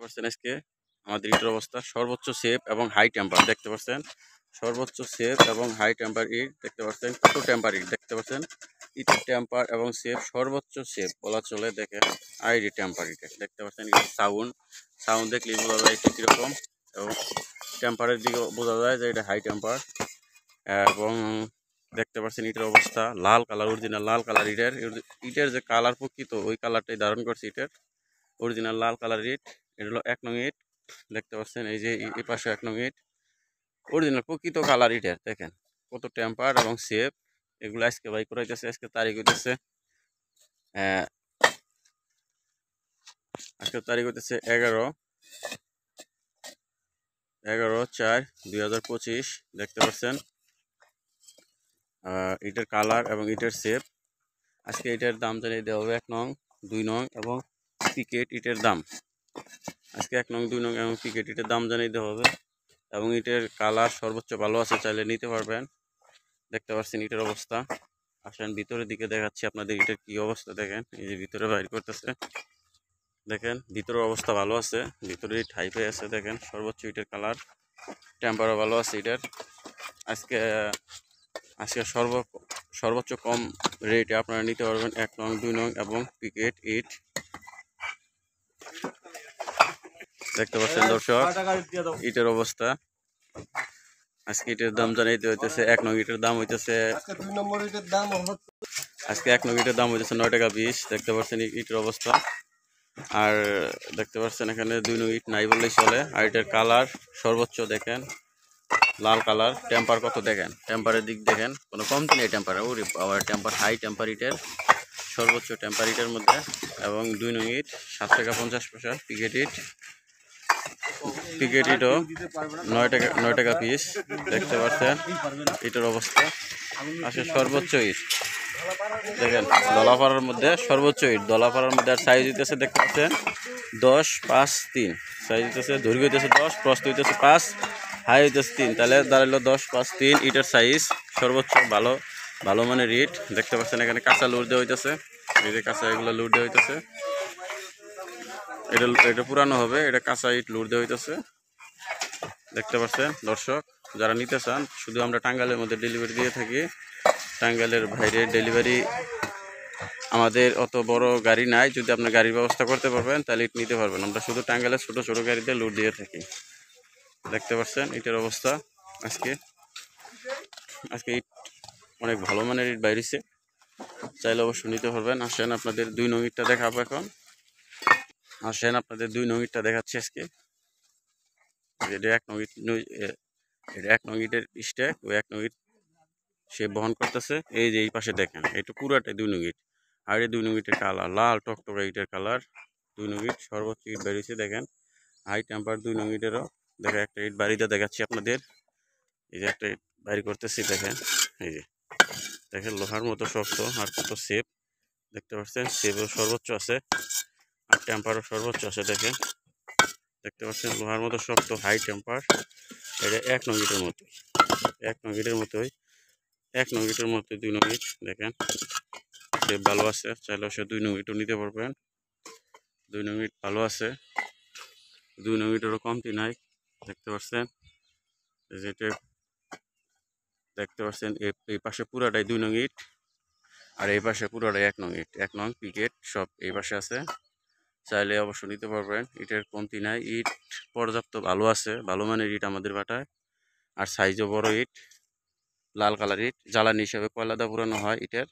পাচ্ছেন আজকে আমাদের ইটের অবস্থা সর্বোচ্চ সেফ এবং হাই টেম্পার দেখতে পাচ্ছেন। সর্বোচ্চ সেফ এবং হাই টেম্পার ইট দেখতে পাচ্ছেন। কত টেম্পার ইট দেখতে পাচ্ছেন। ইটের টেম্পার এবং সেফ সর্বোচ্চ সেফ বলা চলে। দেখেন আইডি টেম্পার ইটে দেখতে পাচ্ছেন। ইটের সাউন্ড দেখলে বোঝা যায় এটা কীরকম, এবং টেম্পারের দিকে বোঝা যায় যে এটা হাই টেম্পার। এবং দেখতে পাচ্ছেন ইটের অবস্থা লাল কালার, অরিজিনাল লাল কালার ইটের। ইটের যে কালার প্রকৃত ওই কালারটাই ধারণ করছে ইটের। Original Lal colour it. এটা হলো 1 নং ইট দেখতে পাচ্ছেন। এই যে এই পাশে 1 নং ইট অরিজিনাল প্রকৃত কালার ইটের। দেখেন কত টেম্পার এবং সেফ। এগুলো আজকে বাই করাইতেছে। আজকে তারিখ হইতেছে আজকের তারিখ হইতেছে 11/4/2025 দেখতে পাচ্ছেন। ইটের কালার এবং ইটের সেফ। আজকে ইটের দাম জানিয়ে দেওয়া হবে 1 নং 2 নং এবং পিকেট ইটের দাম। আজকে 1 নং 2 নং এবং পিকেট ইটের দাম জানিয়ে দেওয়া হবে, এবং ইটের কালার সর্বোচ্চ ভালো আছে, চাইলে নিতে পারবেন। দেখতে পাচ্ছেন ইটের অবস্থা। আসেন ভিতরের দিকে দেখাচ্ছি আপনাদের ইটের কি অবস্থা। দেখেন এই যে ভিতরে বাইর করতেছে। দেখেন ভিতরের অবস্থা ভালো আছে, ভিতরে ইট হাইফাই আছে। দেখেন সর্বোচ্চ ইটের কালার, টেম্পারও ভালো আছে ইটের। আজকে সর্বোচ্চ কম রেটে আপনারা নিতে পারবেন 1 নং 2 নং এবং পিকেট ইট। দেখতে পাচ্ছেন দর্শক ইটের অবস্থা। আজকে ইটের দাম জানাইতে হইতেছে 1 নং ইটের দাম হইতেছে আজকে 1 নং ইটের দাম হইতেছে 9 টাকা 20। দেখতে পাচ্ছেন ইটের অবস্থা। আর দেখতে পাচ্ছেন এখানে 2 নং ইট নাই বললেই চলে। আর ইটের কালার সর্বোচ্চ দেখেন লাল কালার। টেম্পার কত দেখেন, টেম্পারের দিক দেখেন কোনো কমতি নেই টেম্পারে। ওরে বাবা টেম্পার হাই টেম্পার ইটের, সর্বোচ্চ টেম্পার ইটের মধ্যে। এবং 2 নং ইট 7 টাকা 50 পয়সা। পিকেট ইটও 9 টাকা পিস। দেখতে পাচ্ছেন ইটের অবস্থা। আসলে সর্বোচ্চ ইট দেখেন দলাপাড়ার মধ্যে সর্বোচ্চ ইট। দলাপাড়ার মধ্যে আর সাইজ হইতেছে দেখতে পাচ্ছেন 10-5-3 সাইজ হইতেছে। দৈর্ঘ্য হইতেছে 10, প্রস্থ হইতেছে 5, হাই হইতেছে 3। তাহলে দাঁড়াইলো 10-5-3 ইটের সাইজ সর্বোচ্চ ভালো মানের ইট। দেখতে পাচ্ছেন এখানে কাঁচা লুট দেওয়া হইতেছে। এই যে কাঁচা এগুলো লুট দেওয়া হইতেছে। এটা পুরানো হবে, এটা কাঁচা ইট লুট দেওয়া হইতেছে। দেখতে পাচ্ছেন দর্শক, যারা নিতে চান শুধু আমরা টাঙ্গাইলের মধ্যে ডেলিভারি দিয়ে থাকি। টাঙ্গাইলের বাইরে ডেলিভারি আমাদের অত বড় গাড়ি নাই। যদি আপনি গাড়ির ব্যবস্থা করতে পারবেন তাহলে ইট নিতে পারবেন। আমরা শুধু টাঙ্গাইলের ছোট ছোট গাড়িতে লুট দিয়ে থাকি। দেখতে পাচ্ছেন ইটের অবস্থা। আজকে ইট অনেক ভালো মানের ইট বাইরেছে, চাইলে অবশ্যই নিতে পারবেন। আসেন আপনাদের 2 নং ইটটা দেখাবো এখন। আসেন আপনাদের 2 নং ইটটা দেখাচ্ছি আজকে। এটা 1 নং ইট, এটা 1 নং ইটের স্ট্যাক। ওই 1 নং ইট সে বহন করতেছে। এই যে এই পাশে দেখেন এটা পুরাটাই 2 নং ইট। আর এই 2 নং ইটের কালার লাল টকটকা ইটের কালার। 2 নং ইট সর্বোচ্চ ইট বেরিয়েছে। দেখেন হাই টেম্পার 2 নং ইটেরও। দেখেন একটা ইট বাড়িতে দেখাচ্ছি আপনাদের। এই যে একটা ইট বাড়ি করতেছি। দেখেন এই যে দেখেন লোহার মতো শক্ত আর কত সেফ। দেখতে পাচ্ছেন সেফও সর্বোচ্চ আছে আর টেম্পারও সর্বোচ্চ আছে। দেখেন দেখতে পাচ্ছেন লোহার মতো শক্ত হাই টেম্পার। এটা 1 নং ইটের মতোই, 1 নং ইটের মতোই, 1 নং ইটের মতোই 2 নং ইট। দেখেন সেফ ভালো আছে, চাইলে সে 2 নং ইটও নিতে পারবেন। 2 নং ইট ভালো আছে, 2 নং ইটেরও কমতি নাই। দেখতে পাচ্ছেন যেটা দেখতে পাচ্ছেন এই পাশে পুরাটাই 2 নং ইট, আর এই পাশে পুরাটাই 1 নং ইট। 1 নং পিকেট সব এই পাশে আছে, চাইলে অবশ্যই নিতে পারবেন। ইটের কমতি নাই, ইট পর্যাপ্ত ভালো আছে, ভালো মানের ইট আমাদের বাটায়। আর সাইজও বড় ইট, লাল কালার ইট। জ্বালানি হিসাবে কয়লা দা পুরানো হয় ইটের।